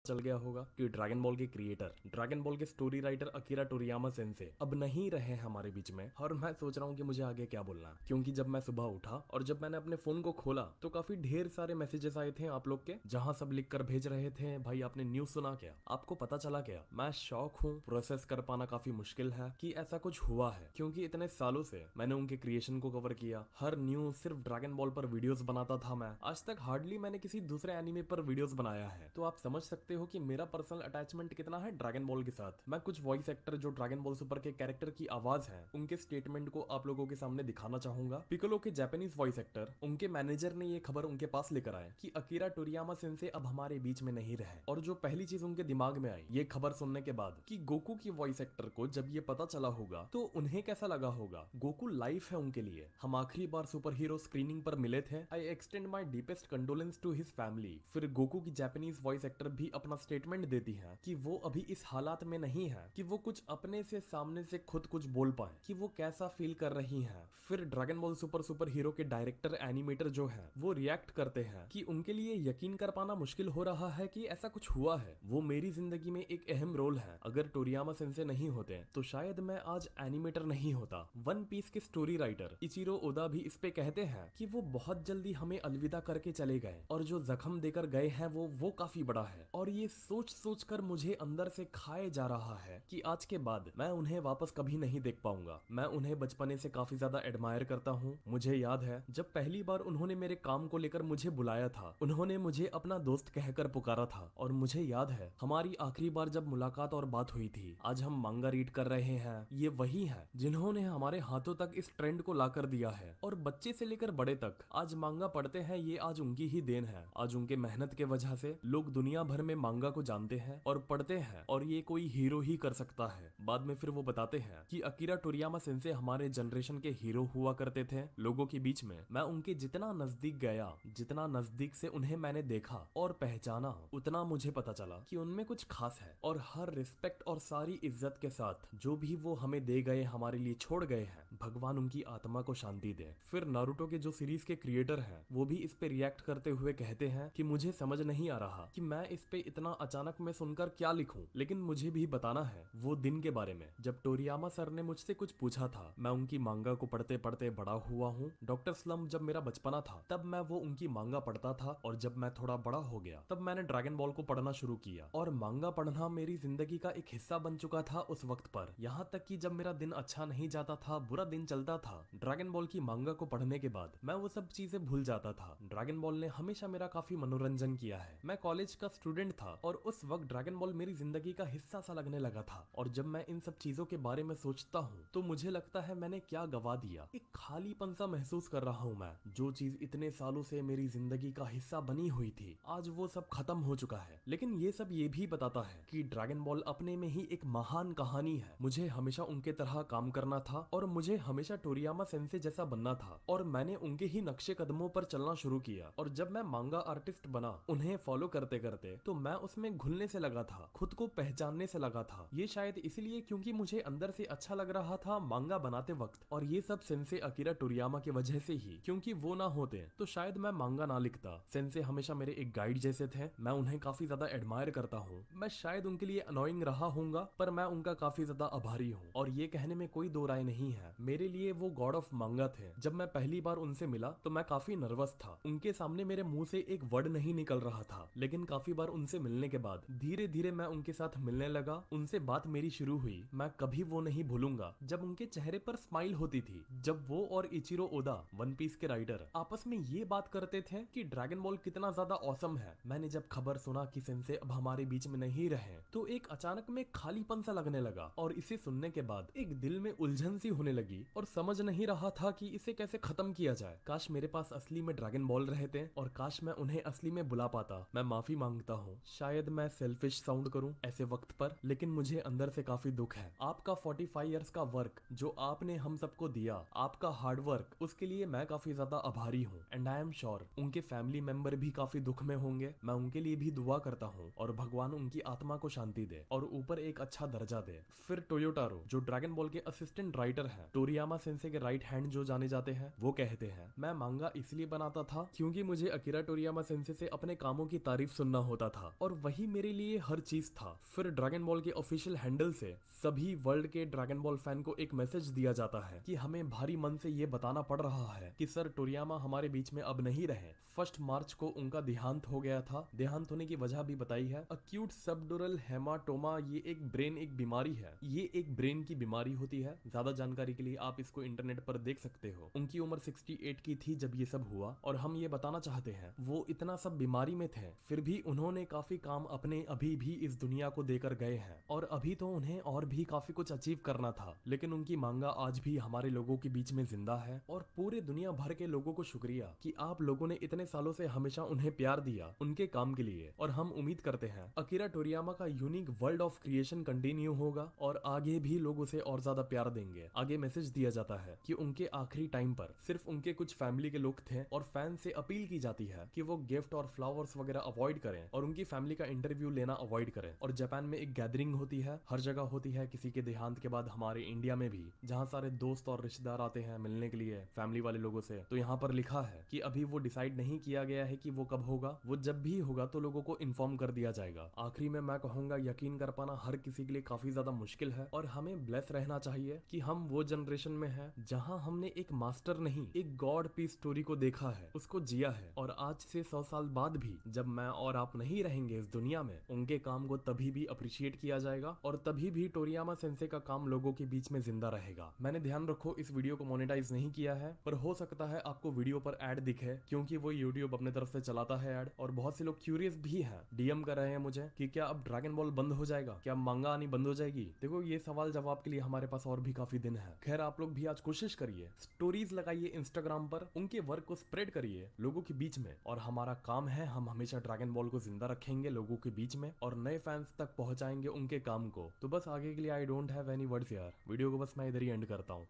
चल गया होगा कि ड्रैगन बॉल के क्रिएटर, ड्रैगन बॉल के स्टोरी राइटर अकीरा टोरियामा सेंसे अब नहीं रहे हमारे बीच में। और मैं सोच रहा हूँ कि मुझे आगे क्या बोलना है, क्योंकि जब मैं सुबह उठा और जब मैंने अपने फोन को खोला तो काफी ढेर सारे मैसेजेस आए थे आप लोग के, जहां सब लिख कर भेज रहे थे भाई आपने न्यूज सुना क्या, आपको पता चला क्या। मैं शॉक हूँ, प्रोसेस कर पाना काफी मुश्किल है कि ऐसा कुछ हुआ है, क्योंकि इतने सालों से मैंने उनके क्रिएशन को कवर किया। हर न्यूज सिर्फ ड्रैगन बॉल पर वीडियोस बनाता था मैं, आज तक हार्डली मैंने किसी दूसरे एनिमे पर वीडियोस बनाया है। तो आप समझ सकते हो कि मेरा पर्सनल अटैचमेंट कितना है ड्रैगन बॉल के साथ। मैं कुछ वॉइस एक्टर जो ड्रैगन बॉल सुपर के कैरेक्टर की आवाज है उनके स्टेटमेंट को आप लोगों के सामने दिखाना चाहूंगा। पिकोलो के जापानीज वॉइस एक्टर, उनके मैनेजर ने ये खबर उनके पास लेकर आए कि अकीरा टोरियामा सेंसे अब हमारे बीच में नहीं रहे। और जो पहली चीज उनके दिमाग में आई ये खबर सुनने के बाद कि गोकू की वॉइस एक्टर को जब ये पता चला होगा तो उन्हें कैसा लगा होगा। गोकू लाइफ है उनके लिए। हम आखिरी बार सुपर हीरो स्क्रीनिंग पर मिले थे। I extend my deepest condolence to his family. फिर गोकू की जापानीज वॉइस एक्टर भी अपना स्टेटमेंट देती है कि वो अभी इस हालात में नहीं है कि वो कुछ अपने से सामने से खुद कुछ बोल पाए कि वो कैसा फील कर रही हैं। फिर ड्रैगन बॉल सुपर हीरो के डायरेक्टर एनिमेटर जो है वो रिएक्ट करते हैं कि उनके लिए यकीन कर पाना मुश्किल हो रहा है कि ऐसा कुछ हुआ है। वो मेरी जिंदगी में एक अहम रोल है। अगर टोरियामा सेंसे नहीं होते तो शायद मैं आज एनिमेटर नहीं होता। वन पीस के स्टोरी राइटर इचिरो ओदा भी इस पे कहते हैं कि वो बहुत जल्दी हमें अलविदा करके चले गए और जो जख्म देकर गए हैं वो काफी बड़ा है। और ये सोच सोच कर मुझे अंदर से खाए जा रहा है कि आज के बाद मैं उन्हें वापस कभी नहीं देख पाऊंगा। मैं उन्हें बचपने से काफी ज्यादा एडमायर करता हूँ। मुझे याद है जब पहली बार उन्होंने मेरे काम को लेकर मुझे बुलाया था, उन्होंने मुझे अपना दोस्त कहकर पुकारा था। और मुझे याद है हमारी आखिरी बार जब मुलाकात और बात हुई थी। आज हम मांगा रीड कर रहे हैं। ये वही है जिन्होंने हमारे हाथों तक इस ट्रेंड को ला कर दिया है। और बच्चे से लेकर बड़े तक आज मांगा पढ़ते हैं। ये आज उनकी ही देन है। आज उनके मेहनत के वजह से लोग दुनिया भर में मांगा को जानते हैं और पढ़ते हैं। और ये कोई हीरो ही कर सकता है। बाद में फिर वो बताते हैं कि अकीरा टोरियामा सेंसे हमारे जनरेशन के हीरो हुआ करते थे लोगों के बीच में। मैं उनके जितना नजदीक गया, जितना नजदीक से उन्हें मैंने देखा और पहचाना, उतना मुझे पता चला कि उनमें कुछ खास है। और हर रिस्पेक्ट और सारी इज्जत के साथ जो भी वो हमें दे गए, हमारे लिए छोड़ गए हैं, भगवान उनकी आत्मा को शांति दे। फिर नारुतो के जो सीरीज के क्रिएटर हैं वो भी इस पे रिएक्ट करते हुए कहते हैं कि मुझे समझ नहीं आ रहा कि मैं इस पे इतना अचानक में सुनकर क्या लिखूं, लेकिन मुझे भी बताना है वो दिन के बारे में जब टोरियामा सर ने मुझसे कुछ पूछा था। मैं उनकी मांगा को पढ़ते पढ़ते बड़ा हुआ हूँ। डॉक्टर स्लम जब मेरा बचपना था तब मैं वो उनकी मांगा पढ़ता था। और जब मैं थोड़ा बड़ा हो गया तब मैंने ड्रैगन बॉल को पढ़ना शुरू किया। और मांगा पढ़ना मेरी जिंदगी का एक हिस्सा बन चुका था उस वक्त पर। यहाँ तक कि जब मेरा दिन अच्छा नहीं जाता था, बुरा दिन चलता था, ड्रैगन बॉल की मांगा को पढ़ने के बाद मैं वो सब चीजें भूल जाता था। ड्रैगन बॉल ने हमेशा मेरा काफी मनोरंजन किया है। मैं कॉलेज का स्टूडेंट था और उस वक्त ड्रैगन बॉल मेरी जिंदगी का हिस्सा सा लगने लगा था। और जब मैं इन सब चीजों के बारे में सोचता हूँ तो मुझे लगता है मैंने क्या गवा दिया। एक खालीपन सा महसूस कर रहा हूँ मैं। जो चीज इतने सालों से मेरी जिंदगी का हिस्सा बनी हुई थी आज वो सब खत्म हो चुका है। लेकिन ये सब ये भी बताता है कि ड्रैगन बॉल अपने में ही एक महान कहानी है। मुझे हमेशा उनके तरह काम करना था और मुझे हमेशा टोरियामा सेंसे जैसा बनना था। और मैंने उनके ही नक्शे कदमों पर चलना शुरू किया। और जब मैं मांगा आर्टिस्ट बना उन्हें फॉलो करते करते तो मैं उसमें घुलने से लगा था, खुद को पहचानने से लगा था। ये शायद इसलिए क्योंकि मुझे अंदर से अच्छा लग रहा था मांगा बनाते वक्त। और ये सब सेंसे अकीरा टोरियामा की वजह से ही, क्योंकि वो ना होते तो शायद मैं मांगा ना लिखता। सेंसे हमेशा मेरे एक गाइड जैसे थे। मैं उन्हें काफी ज्यादा एडमायर करता हूँ। मैं शायद उनके लिए अनोइंग रहा हूँगा पर मैं उनका काफी ज्यादा आभारी हूँ। और ये कहने में कोई दो राय नहीं है, मेरे लिए वो गॉड ऑफ मांगा थे। जब मैं पहली बार उनसे मिला तो मैं काफी नर्वस था। उनके सामने मेरे मुंह से एक वर्ड नहीं निकल रहा था। लेकिन काफी बार उनसे मिलने के बाद धीरे धीरे मैं उनके साथ मिलने लगा। उनसे बात मेरी शुरू हुई। मैं कभी वो नहीं भूलूंगा जब उनके चेहरे पर स्माइल होती थी, जब वो और इचिरो ओदा, वन पीस के राइटर, आपस में ये बात करते थे कि ड्रैगन बॉल कितना ज्यादा ऑसम है। मैंने जब खबर सुना कि सेंसे अब हमारे बीच में नहीं रहे तो एक अचानक में खालीपन सा लगने लगा। और इसे सुनने के बाद एक दिल में उलझन सी होने लगी और समझ नहीं रहा था कि इसे कैसे खत्म किया जाए। काश मेरे पास असली में ड्रैगन बॉल रहते और काश मैं उन्हें असली में बुला पाता। मैं माफी मांगता हूँ, शायद मैं सेल्फिश साउंड करूं ऐसे वक्त पर, लेकिन मुझे अंदर से काफी दुख है। आपका 45 इयर्स का वर्क जो आपने हम सबको दिया, आपका हार्ड वर्क, उसके लिए मैं काफी ज्यादा आभारी हूँ। एंड आई एम श्योर उनके फैमिली मेंबर भी काफी दुख में होंगे। मैं उनके लिए भी दुआ करता हूँ और भगवान उनकी आत्मा को शांति दे और ऊपर एक अच्छा दर्जा दे। फिर टोयोटारो जो ड्रैगन बॉल के असिस्टेंट राइटर हैं, टोरियामा सेंसे के राइट हैंड जो जाने जाते हैं वो कहते हैं, मैं मांगा इसलिए बनाता था क्योंकि मुझे अकीरा टोरियामा सेंसे से अपने कामों की तारीफ सुनना होता था और वही मेरे लिए हर चीज था। फिर ड्रैगन बॉल के ऑफिशियल हैंडल से सभी वर्ल्ड के ड्रैगन बॉल फैन को एक मैसेज दिया जाता है कि हमें भारी मन से ये बताना पड़ रहा है कि सर टोरियामा हमारे बीच में अब नहीं रहे। 1 मार्च को उनका देहांत हो गया था। देहांत होने की वजह भी बताई है, अक्यूट सबडोरल हेमाटोमा, ये एक बीमारी है। ये एक ब्रेन की बीमारी होती है। ज्यादा जानकारी के लिए आप इसको इंटरनेट पर देख सकते हो। उनकी उम्र 68 की थी जब ये सब हुआ और हम ये बताना चाहते हैं वो इतना सब बीमारी में थे, फिर भी उन्होंने काफी काम अपने अभी भी इस दुनिया को देकर गए हैं और अभी तो उन्हें और भी काफी कुछ अचीव करना था, लेकिन उनकी मांगा आज भी हमारे लोगों के बीच में जिंदा है। और पूरे दुनिया भर के लोगों को शुक्रिया कि आप लोगों ने इतने सालों से हमेशा उन्हें प्यार दिया उनके काम के लिए। और हम उम्मीद करते हैं अकीरा टोरियामा का unique world of creation continue होगा और आगे भी लोग उसे और ज्यादा प्यार देंगे। आगे मैसेज दिया जाता है कि उनके आखिरी टाइम पर सिर्फ उनके कुछ फैमिली के लोग थे और फैन से अपील की जाती है कि वो गिफ्ट और फ्लावर्स वगैरह अवॉइड करें और उनकी फैमिली का इंटरव्यू लेना अवॉइड करें। और जापान में एक गैदरिंग होती है, हर जगह होती है किसी के देहांत के बाद, हमारे इंडिया में भी, जहाँ सारे दोस्त और रिश्तेदार आते हैं मिलने के लिए फैमिली वाले लोगों से। तो यहाँ पर लिखा है कि अभी वो डिसाइड नहीं किया गया है कि वो कब होगा, वो जब भी होगा तो लोगों को इन्फॉर्म कर दिया जाएगा। आखिरी में मैं कहूंगा यकीन कर पाना हर किसी के लिए काफी ज्यादा मुश्किल है और हमें ब्लेस रहना चाहिए कि हम वो जनरेशन में हैं जहां हमने एक मास्टर नहीं एक गॉड पीस स्टोरी को देखा है, उसको जिया है। और आज से 100 साल बाद भी जब मैं और आप नहीं रहेंगे इस दुनिया में, उनके काम को तभी भी अप्रिशिएट किया जाएगा और तभी भी टोरियामा सेंसे का काम लोगों के बीच में जिंदा रहेगा। मैंने ध्यान रखो इस वीडियो को मोनेटाइज नहीं किया है, पर हो सकता है आपको वीडियो पर ऐड दिखे क्योंकि वो यूट्यूब अपने तरफ से चलाता है ऐड। और बहुत से लोग क्यूरियस भी हैं, डीएम कर रहे हैं मुझे कि क्या अब ड्रैगन बॉल बंद हो जाएगा, क्या मांगा आनी बंद हो जाएगी। देखो ये सवाल जवाब के लिए हमारे पास और भी काफी दिन है। खैर आप लोग भी आज कोशिश करिए, स्टोरीज लगाइए इंस्टाग्राम पर, उनके वर्क को स्प्रेड करिए लोगों के बीच में। और हमारा काम है, हम हमेशा ड्रैगन बॉल को जिंदा रखेंगे लोगों के बीच में और नए फैंस तक पहुंचाएंगे उनके काम को। तो बस आगे के लिए I don't have any words यार, वीडियो को बस मैं इधर ही एंड करता हूँ।